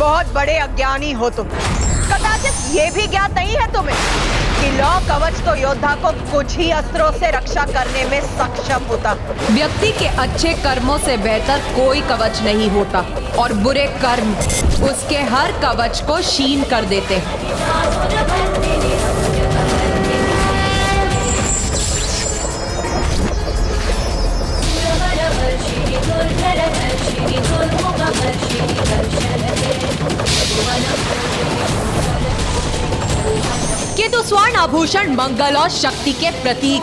बहुत बड़े अज्ञानी हो तुम। कदाचित ये भी ज्ञात नहीं है तुम्हें कि लौ कवच तो योद्धा को कुछ ही अस्त्रों से रक्षा करने में सक्षम होता। व्यक्ति के अच्छे कर्मों से बेहतर कोई कवच नहीं होता और बुरे कर्म उसके हर कवच को क्षीण कर देते हैं। किंतु स्वर्ण आभूषण मंगल और शक्ति के प्रतीक,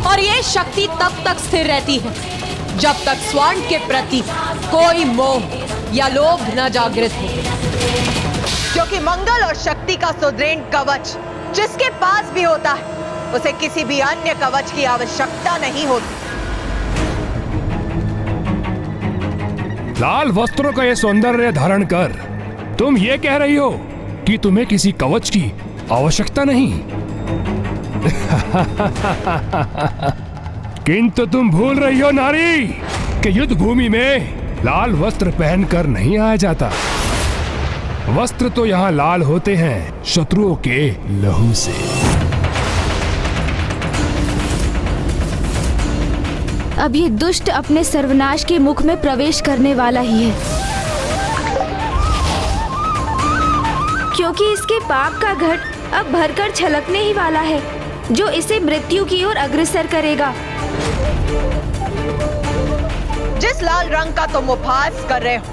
और ये शक्ति तब तक स्थिर रहती है जब तक स्वर्ण के प्रति कोई मोह या लोभ न जागृत हो। क्योंकि मंगल और शक्ति का सुदृढ़ कवच जिसके पास भी होता है, उसे किसी भी अन्य कवच की आवश्यकता नहीं होती। लाल वस्त्रों का ये सौंदर्य धारण कर तुम ये कह रही हो कि तुम्हें किसी कवच की आवश्यकता नहीं। किंतु तुम भूल रही हो नारी कि युद्ध भूमि में लाल वस्त्र पहनकर नहीं आया जाता। वस्त्र तो यहाँ लाल होते हैं शत्रुओं के लहू से। अब ये दुष्ट अपने सर्वनाश के मुख में प्रवेश करने वाला ही है, क्योंकि इसके पाप का घट अब भरकर छलकने ही वाला है, जो इसे मृत्यु की ओर अग्रसर करेगा। जिस लाल रंग का तुम उपहास कर रहे हो,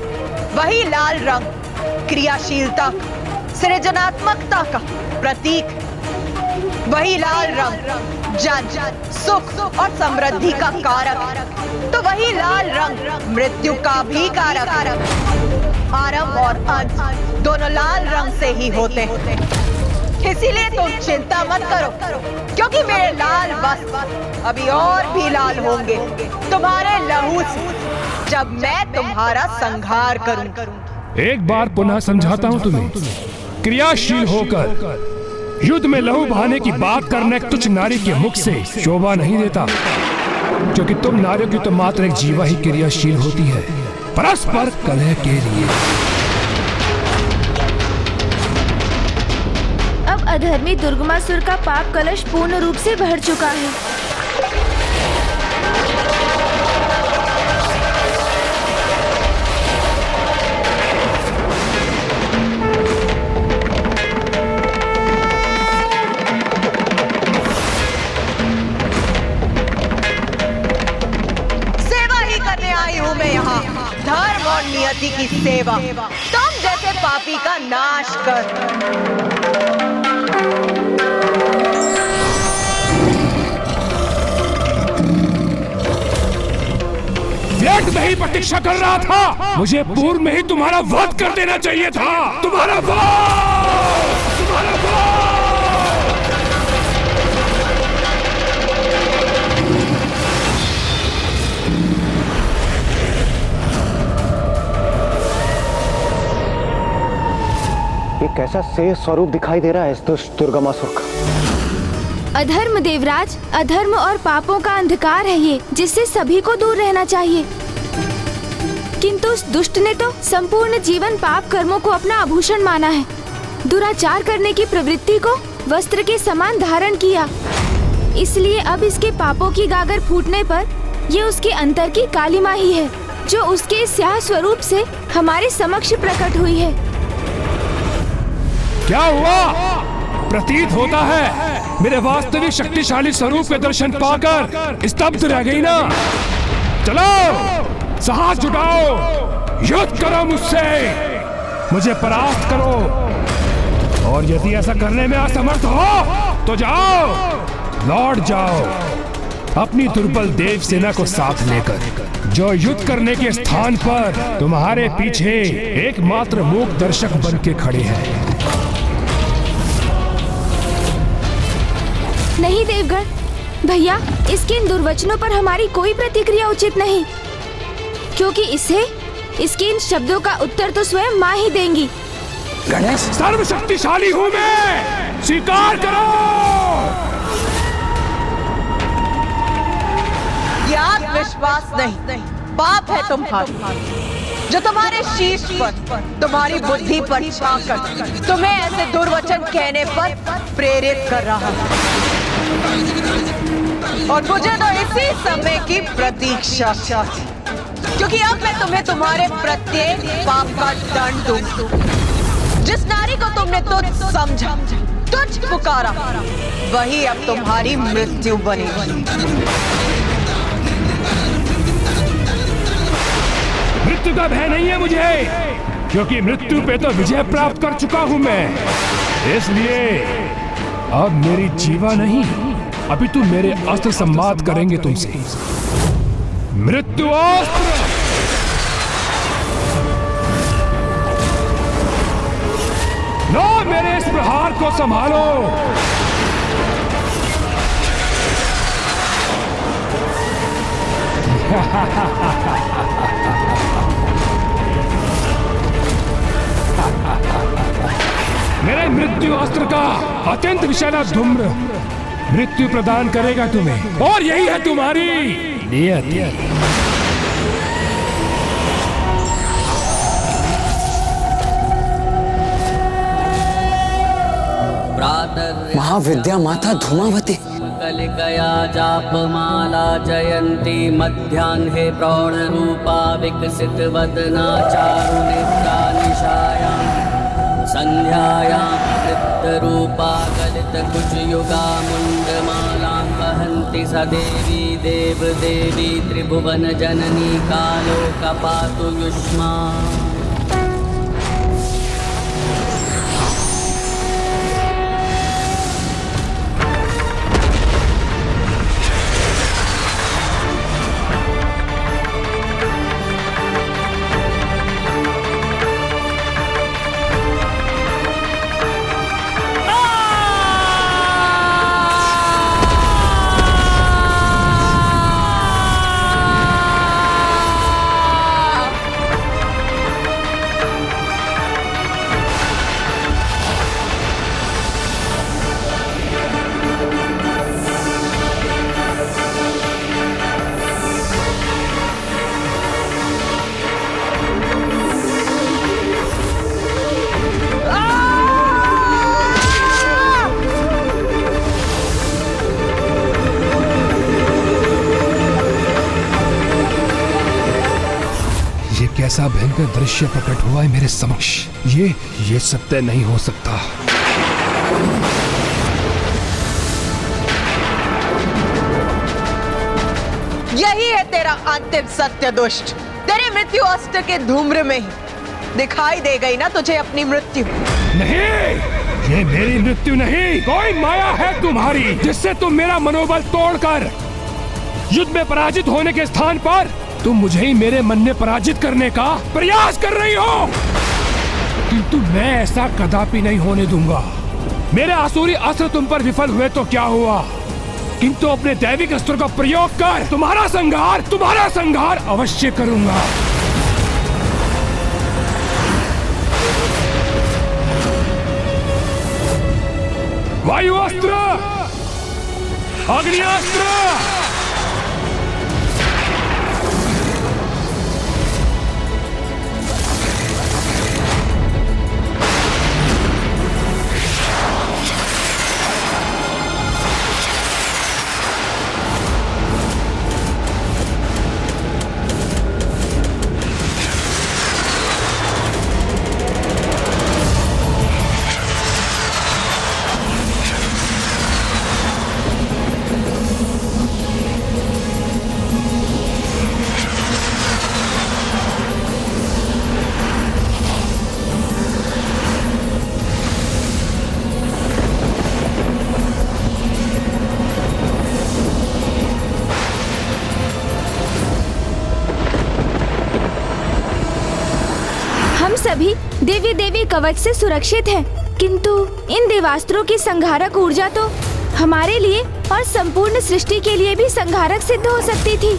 वही लाल रंग क्रियाशीलता, सृजनात्मकता का प्रतीक। वही लाल रंग जन, सुख और समृद्धि का कारक। तो वही लाल रंग मृत्यु का भी कारक। आरंभ और अंत दोनों लाल रंग से ही होते हैं। इसीलिए तुम चिंता मत करो, क्योंकि मेरे लाल वस्त्र अभी और भी लाल होंगे तुम्हारे लहू से, जब मैं तुम्हारा संहार करूं। एक बार पुनः समझाता हूँ तुम्हें, क्रियाशील होकर युद्ध में लहू बहाने की बात करना एक तुच्छ नारी के मुख से शोभा नहीं देता, क्योंकि तुम नारियों की तो मात्र एक जीवा ही क्रियाशील होती है, परस्पर कलह के लिए। अब अधर्मी दुर्गमासुर का पाप कलश पूर्ण रूप से भर चुका है। नियति की सेवा, तुम जैसे पापी का नाश कर। व्यर्थ में ही प्रतीक्षा कर रहा था। मुझे पूर्व में ही तुम्हारा वध कर देना चाहिए था। तुम्हारा वध, तुम्हारा वध। ये कैसा शेष स्वरूप दिखाई दे रहा है इस दुष्ट दुर्गमासुर का। अधर्म देवराज, अधर्म और पापों का अंधकार है ये, जिससे सभी को दूर रहना चाहिए। किंतु उस दुष्ट ने तो संपूर्ण जीवन पाप कर्मों को अपना आभूषण माना है। दुराचार करने की प्रवृत्ति को वस्त्र के समान धारण किया। इसलिए अब इसके पापों की गागर फूटने पर ये उसके अंतर की कालिमा ही है, जो उसके स्याह स्वरूप से हमारे समक्ष प्रकट हुई है। क्या हुआ? प्रतीत होता है मेरे वास्तविक शक्तिशाली स्वरूप के दर्शन पाकर स्तब्ध रह गई ना। चलो साहस जुटाओ, युद्ध करो मुझसे, मुझे परास्त करो। और यदि ऐसा करने में असमर्थ हो तो जाओ, लौट जाओ अपनी दुर्बल देव सेना को साथ लेकर, जो युद्ध करने के स्थान पर तुम्हारे पीछे एकमात्र मूक दर्शक बन के खड़े हैं। नहीं देवगण, भैया, इसके इन दुर्वचनों पर हमारी कोई प्रतिक्रिया उचित नहीं, क्योंकि इसके इन शब्दों का उत्तर तो स्वयं माँ ही देंगी। गणेश, सर्वशक्तिशाली हूँ मैं, स्वीकार करो। यह विश्वास नहीं, पाप है तुम्हारा। जो तुम्हारे शीश पर, तुम्हारी बुद्धि पर छाकर तुम्हें ऐसे दुर्वचन कहने पर प्रेरित कर रहा है। और मुझे तो इसी समय की प्रतीक्षा थी, क्योंकि अब मैं तुम्हें तुम्हारे प्रत्येक पाप का दंड दूं। जिस नारी को तुमने तुझ समझा, तुझ पुकारा, वही अब तुम्हारी मृत्यु बनेगी। मृत्यु का भय नहीं है मुझे, क्योंकि मृत्यु पे तो विजय प्राप्त कर चुका हूं मैं। इसलिए अब मेरी जीवा नहीं, अभी तू मेरे अस्त्र संवाद करेंगे तुमसे। मृत्यु अस्त्र! लो मेरे इस प्रहार को संभालो। मेरे मृत्यु अस्त्र का अत्यंत विषैला धूम्र मृत्यु प्रदान करेगा तुम्हें, और यही है तुम्हारी नियत। महाविद्या माता धूमावती कलिकया जापमाला जयंती मध्याह्ने प्रौढ़रूपा विकसित वदना चारुनेत्रा निशायां संध्यायां तृप्तरूपा गलित कुचयुगा मुंडमालां वहन्ति स देवी देवदेवी त्रिभुवन जननी कालो कपातु युष्मा। कैसा भयंकर दृश्य प्रकट हुआ है मेरे समक्ष। ये सत्य नहीं हो सकता। यही है तेरा अंतिम सत्य दुष्ट। तेरे मृत्यु अस्त्र के धूम्र में ही दिखाई दे गई ना तुझे अपनी मृत्यु। नहीं, ये मेरी मृत्यु नहीं, कोई माया है तुम्हारी, जिससे तुम मेरा मनोबल तोड़कर युद्ध में पराजित होने के स्थान पर तुम मुझे ही मेरे मन में पराजित करने का प्रयास कर रही हो। किंतु मैं ऐसा कदापि नहीं होने दूंगा। मेरे आसुरी अस्त्र तुम पर विफल हुए तो क्या हुआ, किंतु अपने दैविक अस्त्र का प्रयोग कर तुम्हारा संहार अवश्य करूंगा। वायु अस्त्र, अग्नियास्त्र, सभी देवी देवी कवच से सुरक्षित हैं, किंतु इन देवास्त्रों की संहारक ऊर्जा तो हमारे लिए और संपूर्ण सृष्टि के लिए भी संहारक सिद्ध हो सकती थी।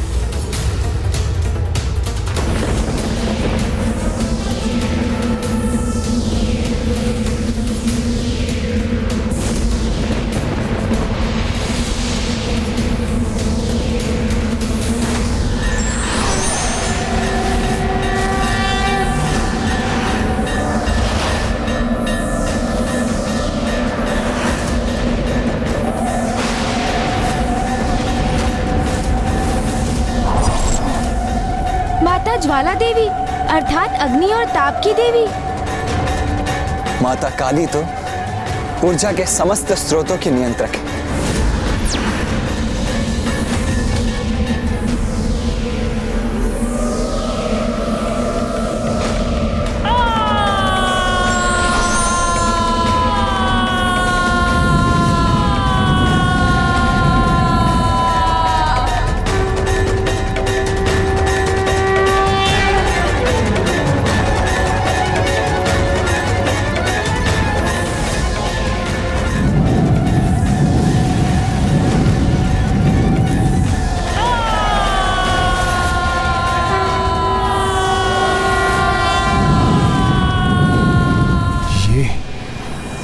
ज्वाला देवी अर्थात अग्नि और ताप की देवी। माता काली तो ऊर्जा के समस्त स्रोतों की नियंत्रक है।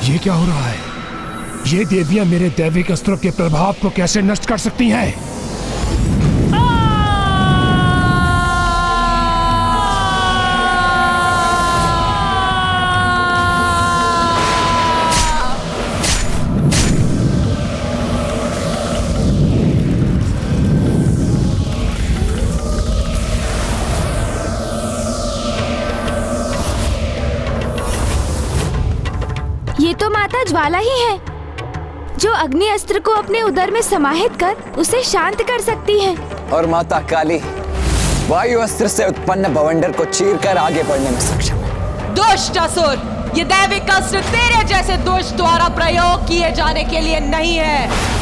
ये क्या हो रहा है? ये देवियां मेरे दैविक अस्त्रों के प्रभाव को कैसे नष्ट कर सकती हैं? ये तो माता ज्वाला ही है जो अग्नि अस्त्र को अपने उदर में समाहित कर उसे शांत कर सकती है। और माता काली वायु अस्त्र से उत्पन्न बवंडर को चीरकर आगे बढ़ने में सक्षम है। दुष्ट असुर, ये दैविक अस्त्र तेरे जैसे दुष्ट द्वारा प्रयोग किए जाने के लिए नहीं है।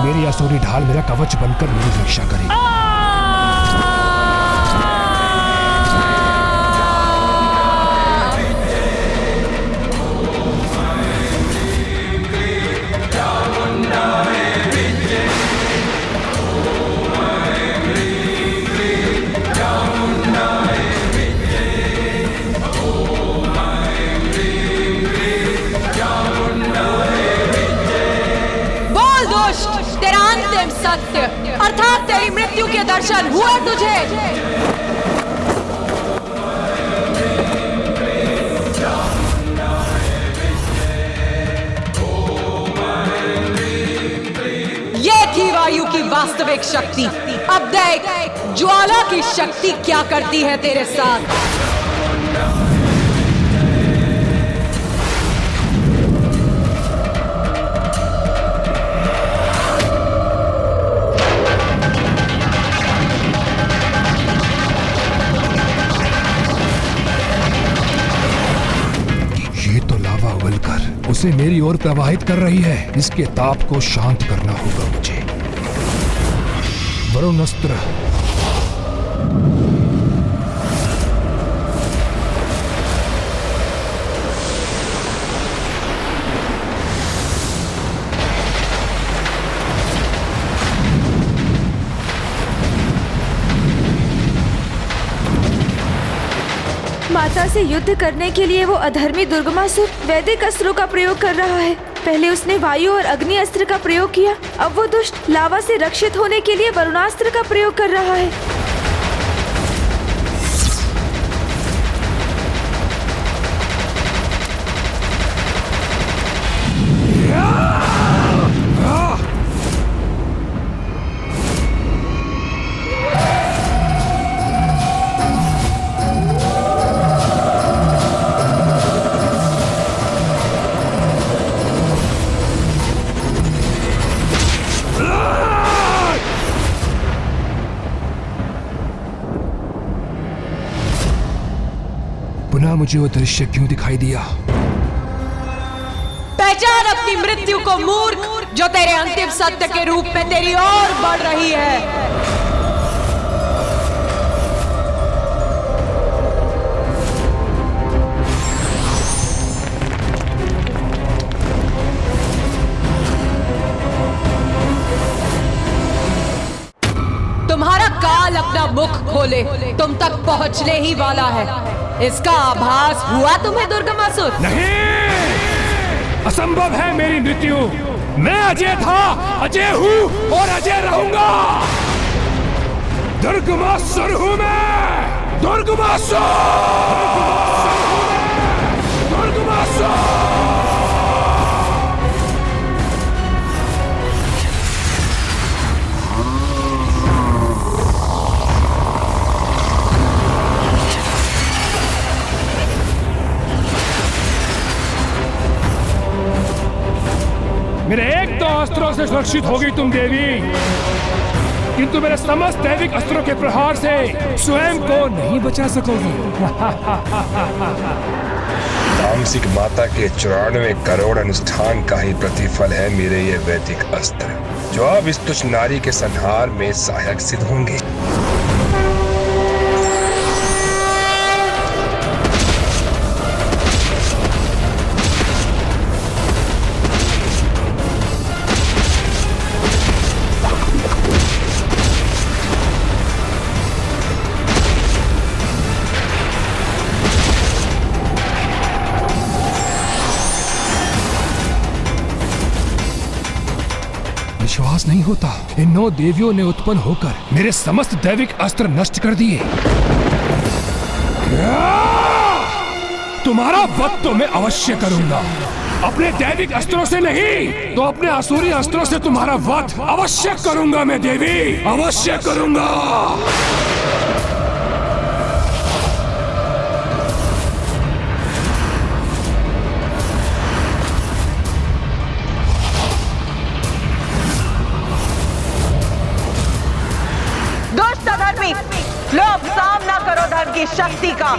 मेरी असुरी ढाल मेरा कवच बनकर मेरी रक्षा करेगी। तेरा अंतिम सत्य अर्थात तेरी मृत्यु के दर्शन हुए तुझे। ये थी वायु की वास्तविक शक्ति। अब देख ज्वाला की शक्ति क्या करती है तेरे साथ। उसे मेरी ओर प्रवाहित कर रही है। इसके ताप को शांत करना होगा मुझे। वरुण अस्त्र। माता से युद्ध करने के लिए वो अधर्मी दुर्गमासुर वैदिक अस्त्रों का प्रयोग कर रहा है। पहले उसने वायु और अग्नि अस्त्र का प्रयोग किया, अब वो दुष्ट लावा से रक्षित होने के लिए वरुणास्त्र का प्रयोग कर रहा है। पुनः मुझे वो दृश्य क्यों दिखाई दिया? पहचान अपनी मृत्यु को मूर्ख, जो तेरे अंतिम सत्य के रूप में तेरी ओर बढ़ रही है। मुख खोले तुम तक पहुंचने ही वाला है। इसका आभास हुआ तुम्हें दुर्गमासुर? नहीं, असंभव है मेरी मृत्यु। मैं अजय था, अजय हूँ और अजय रहूंगा। दुर्गमासुर हूँ मैं, दुर्गमासुर, दुर्गमासुर। मेरे एक तो अस्त्रों से सुरक्षित होगी तुम देवी, किंतु मेरे समस्त दैविक अस्त्रों के प्रहार से स्वयं को नहीं बचा सकोगी। तामसिक माता के 94 करोड़ अनुष्ठान का ही प्रतिफल है मेरे ये वैदिक अस्त्र, जो अब इस तुच्छ नारी के संहार में सहायक सिद्ध होंगे। विश्वास नहीं होता, इन 9 देवियों ने उत्पन्न होकर मेरे समस्त दैविक अस्त्र नष्ट कर दिए। तुम्हारा वध तो मैं अवश्य करूंगा, अपने दैविक अस्त्रों से नहीं तो अपने असुरी अस्त्रों से तुम्हारा वध अवश्य करूंगा मैं देवी, अवश्य करूंगा। लो अब सामना करो धर्म की शक्ति का।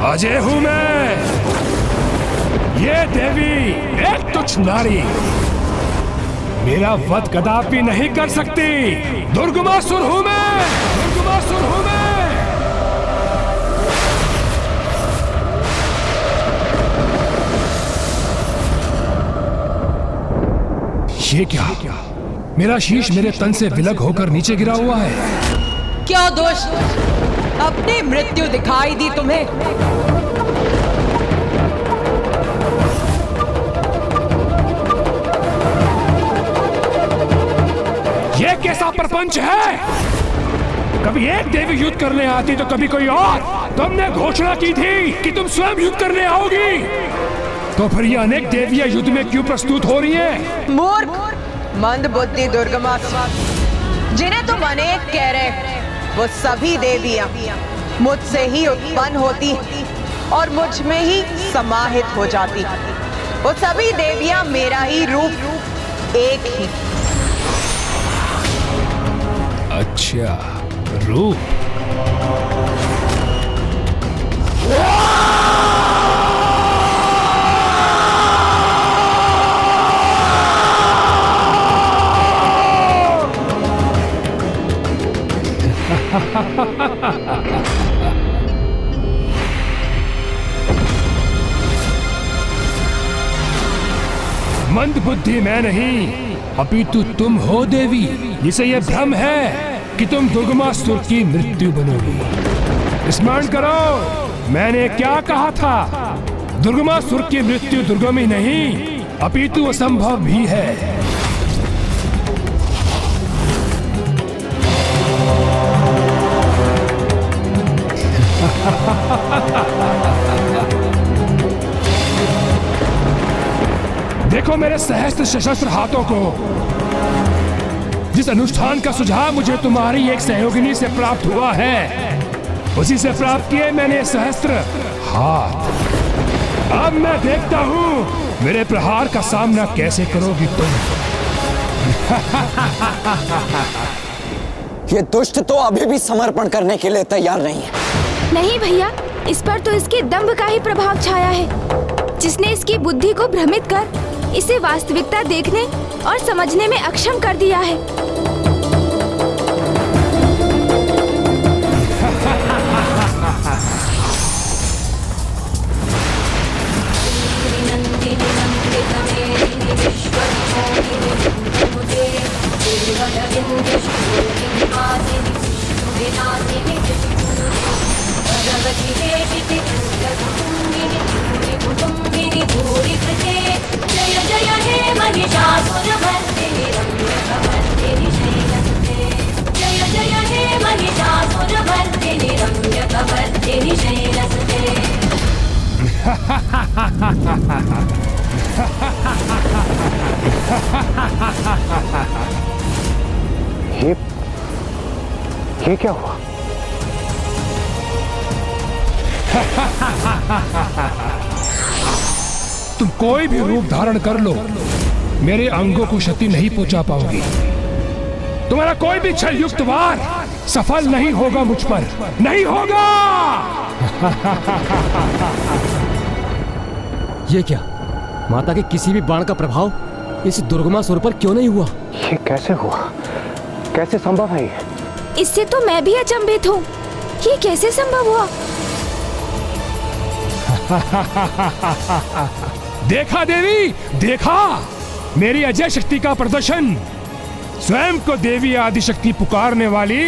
अजय हूं मैं, ये देवी एक तुच्छ नारी मेरा वध कदापि नहीं कर सकती। दुर्गमासुर हूं मैं, दुर्गमासुर हूं मैं। ये क्या? मेरा शीश मेरे तन से विलग होकर नीचे गिरा हुआ है। क्यों दुष्ट, अपनी मृत्यु दिखाई दी तुम्हें? ये कैसा प्रपंच है? कभी एक देवी युद्ध करने आती तो कभी कोई और। तुमने घोषणा की थी कि तुम स्वयं युद्ध करने आओगी, तो फिर ये अनेक देवियां युद्ध में क्यों प्रस्तुत हो रही हैं? मूर्ख, मंद बुद्धि दुर्गमासुर, जिन्हें तुम अनेक कह रहे वो सभी देवियां मुझसे ही उत्पन्न होती और मुझ में ही समाहित हो जाती। वो सभी देवियां मेरा ही रूप, एक ही। अच्छा, रूप। मंद बुद्धि मैं नहीं, अपितु तुम हो देवी, जिसे यह भ्रम है कि तुम दुर्गमासुर की मृत्यु बनोगी। स्मरण करो, मैंने क्या कहा था? दुर्गमासुर की मृत्यु दुर्गम ही नहीं, अपितु असंभव भी है। देखो मेरे सहस्त्र सशस्त्र हाथों को। जिस अनुष्ठान का सुझाव मुझे तुम्हारी एक सहयोगिनी से प्राप्त हुआ है, उसी से प्राप्त किए मैंने सहस्त्र हाथ। अब मैं देखता हूं मेरे प्रहार का सामना कैसे करोगी तुम। ये दुष्ट तो अभी भी समर्पण करने के लिए तैयार नहीं है। नहीं भैया, इस पर तो इसके दंभ का ही प्रभाव छाया है, जिसने इसकी बुद्धि को भ्रमित कर इसे वास्तविकता देखने और समझने में अक्षम कर दिया है। जय जय हे महिषासुरमर्दिनी रम्यकमर्दिनी शैलसुते। जय जय हे महिषासुरमर्दिनी रम्यकमर्दिनी शैलसुते। ये क्या हुआ? तुम कोई भी रूप धारण कर लो, मेरे अंगों को क्षति नहीं पहुंचा पाओगी। तुम्हारा कोई भी छल युक्त वार सफल नहीं होगा मुझ पर, नहीं होगा। ये क्या? माता के किसी भी बाण का प्रभाव इस दुर्गमासुर पर क्यों नहीं हुआ? ये कैसे हुआ? कैसे संभव है ये? इससे तो मैं भी अचंभित हूँ। ये कैसे संभव हुआ? देखा देवी, देखा मेरी अजय शक्ति का प्रदर्शन। स्वयं को देवी आदिशक्ति पुकारने वाली।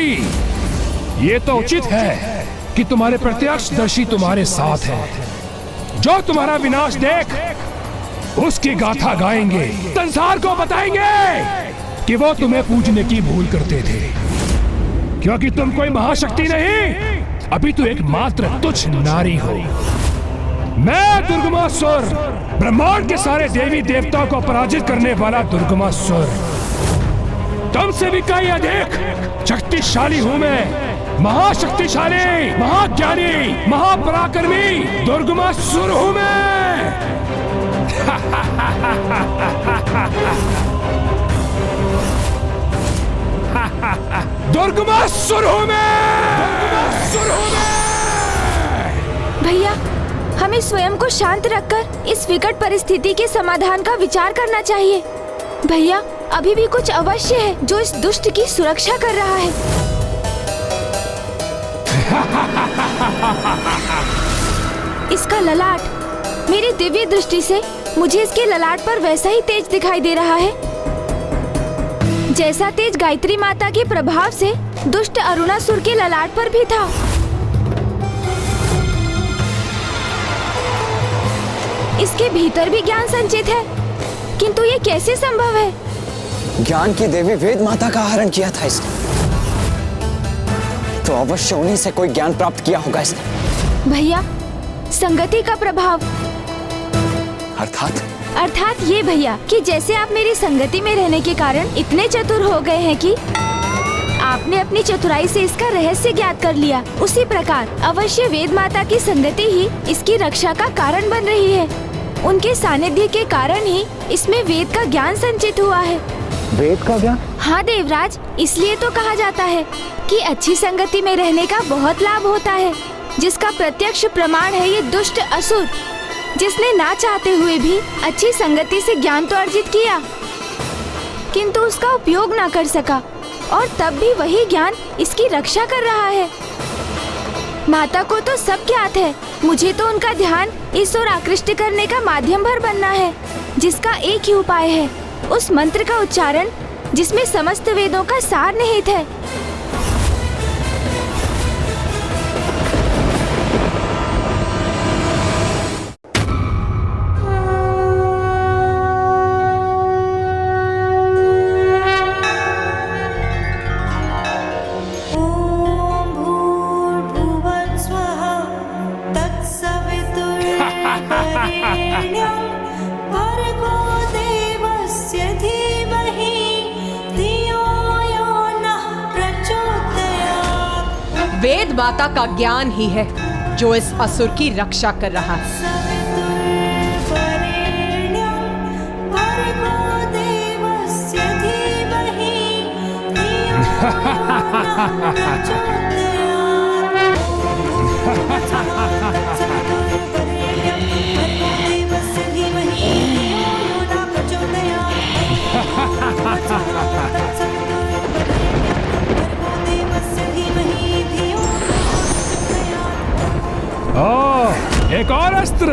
ये तो उचित है कि तुम्हारे प्रत्यक्षदर्शी तुम्हारे साथ है। जो तुम्हारा विनाश देख उसकी गाथा गाएंगे, संसार को बताएंगे कि वो तुम्हें पूजने की भूल करते थे, क्योंकि तुम कोई महाशक्ति नहीं, अभी तो एक मात्र तुच्छ नारी हो। मैं दुर्गमासुर, ब्रह्मांड के सारे देवी देवताओं को पराजित करने वाला दुर्गमासुर, तुमसे भी कहीं अधिक शक्तिशाली हूं मैं। महाशक्तिशाली, महाज्ञानी, महापराक्रमी दुर्गमासुर हूं मैं। दुर्गमासुर हूं मैं। भैया, हमें स्वयं को शांत रखकर इस विकट परिस्थिति के समाधान का विचार करना चाहिए। भैया, अभी भी कुछ अवश्य है जो इस दुष्ट की सुरक्षा कर रहा है। इसका ललाट, मेरी दिव्य दृष्टि से मुझे इसके ललाट पर वैसा ही तेज दिखाई दे रहा है जैसा तेज गायत्री माता के प्रभाव से दुष्ट अरुणासुर के ललाट पर भी था। इसके भीतर भी ज्ञान संचित है, किंतु ये कैसे संभव है? ज्ञान की देवी वेद माता का हरण किया था इसने, तो अवश्य उन्हीं से कोई ज्ञान प्राप्त किया होगा इसने। भैया, संगति का प्रभाव। अर्थात ये भैया कि जैसे आप मेरी संगति में रहने के कारण इतने चतुर हो गए हैं कि आपने अपनी चतुराई से इसका रहस्य ज्ञात कर लिया, उसी प्रकार अवश्य वेद माता की संगति ही इसकी रक्षा का कारण बन रही है। उनके सानिध्य के कारण ही इसमें वेद का ज्ञान संचित हुआ है। वेद का ज्ञान? हाँ देवराज, इसलिए तो कहा जाता है कि अच्छी संगति में रहने का बहुत लाभ होता है, जिसका प्रत्यक्ष प्रमाण है ये दुष्ट असुर, जिसने ना चाहते हुए भी अच्छी संगति से ज्ञान तो अर्जित किया, किंतु उसका उपयोग ना कर सका, और तब भी वही ज्ञान इसकी रक्षा कर रहा है। माता को तो सब ज्ञात है, मुझे तो उनका ध्यान इस ओर आकृष्ट करने का माध्यम भर बनना है, जिसका एक ही उपाय है, उस मंत्र का उच्चारण जिसमें समस्त वेदों का सार निहित है। भर्गो देवस्य वेद माता का ज्ञान ही है जो इस असुर की रक्षा कर रहा है। ओह, एक और अस्त्र।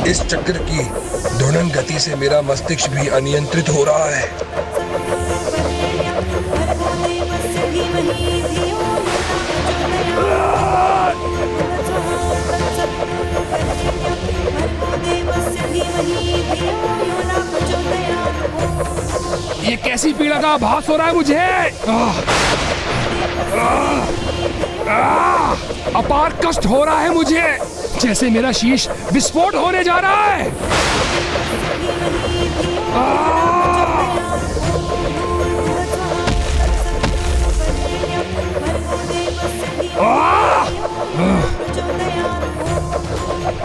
इस चक्र की ध्वनन गति से मेरा मस्तिष्क भी अनियंत्रित हो रहा है। ये कैसी पीड़ा का आभास हो रहा है मुझे। अपार कष्ट हो रहा है मुझे, जैसे मेरा शीश विस्फोट होने जा रहा है।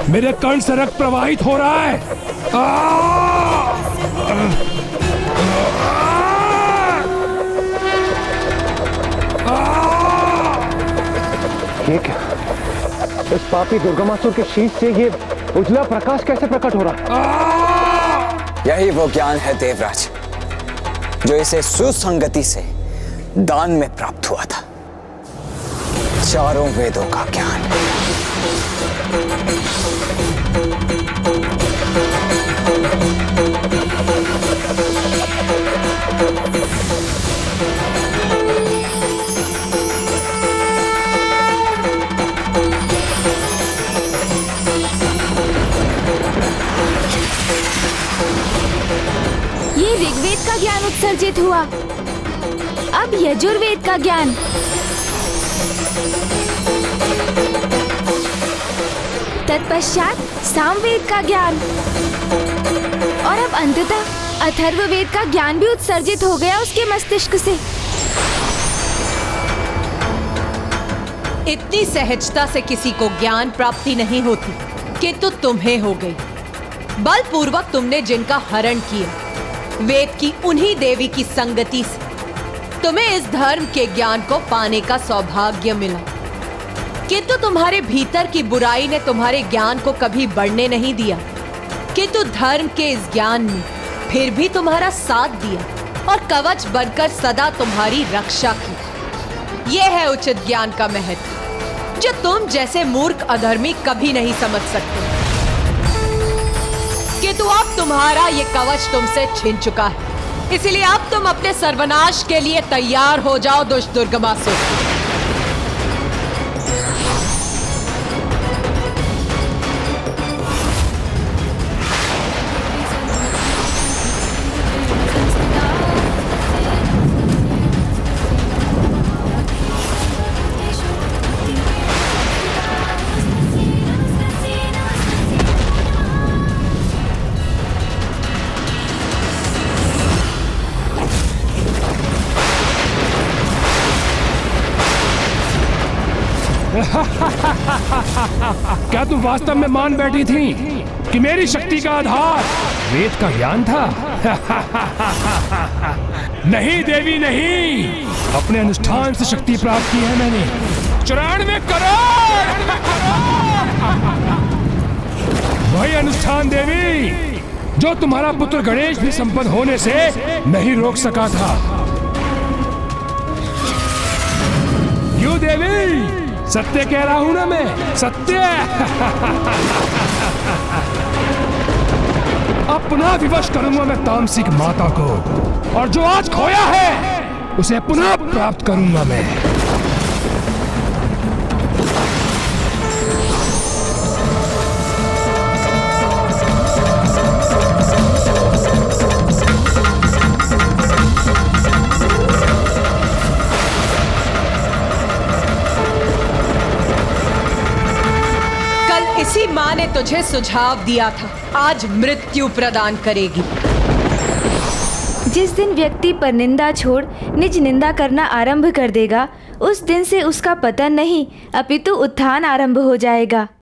मेरे कर्ण से रक्त प्रवाहित हो रहा है। ये क्या? इस पापी दुर्गमासुर के शीश से ये उजला प्रकाश कैसे प्रकट हो रहा? यही वो ज्ञान है देवराज जो इसे सुसंगति से दान में प्राप्त हुआ था। चारों वेदों का ज्ञान। ये ऋग्वेद का ज्ञान उत्सर्जित हुआ, अब यजुर्वेद का ज्ञान। तत्पश्चात सामवेद का ज्ञान और अब अंततः अथर्ववेद का ज्ञान भी उत्सर्जित हो गया उसके मस्तिष्क से। इतनी सहजता से किसी को ज्ञान प्राप्ति नहीं होती, किंतु तुम्हें हो गई। बलपूर्वक तुमने जिनका हरण किया, वेद की उन्हीं देवी की संगति से तुम्हें इस धर्म के ज्ञान को पाने का सौभाग्य मिला। किंतु तुम्हारे भीतर की बुराई ने तुम्हारे ज्ञान को कभी बढ़ने नहीं दिया, किंतु धर्म के इस ज्ञान ने फिर भी तुम्हारा साथ दिया और कवच बनकर सदा तुम्हारी रक्षा की। यह है उचित ज्ञान का महत्व, जो तुम जैसे मूर्ख अधर्मी कभी नहीं समझ सकते। किंतु अब तुम्हारा ये कवच तुमसे छिन चुका है, इसलिए अब तुम अपने सर्वनाश के लिए तैयार हो जाओ दुष्ट दुर्गमासुर। क्या तुम वास्तव में मान बैठी थी कि मेरी शक्ति का आधार वेद का ज्ञान था? नहीं देवी नहीं, अपने अनुष्ठान से शक्ति प्राप्त की है मैंने। 94 करोड़ वही अनुष्ठान देवी जो तुम्हारा पुत्र गणेश भी संपन्न होने से नहीं रोक सका था। क्यों देवी, सत्य कह रहा हूं ना मैं, सत्य। अपना विवश करूंगा मैं तामसिक माता को, और जो आज खोया है उसे पुनः प्राप्त करूंगा मैं। इसी माँ ने तुझे सुझाव दिया था, आज मृत्यु प्रदान करेगी। जिस दिन व्यक्ति पर निंदा छोड़ निज निंदा करना आरंभ कर देगा, उस दिन से उसका पतन नहीं अपितु उत्थान आरंभ हो जाएगा।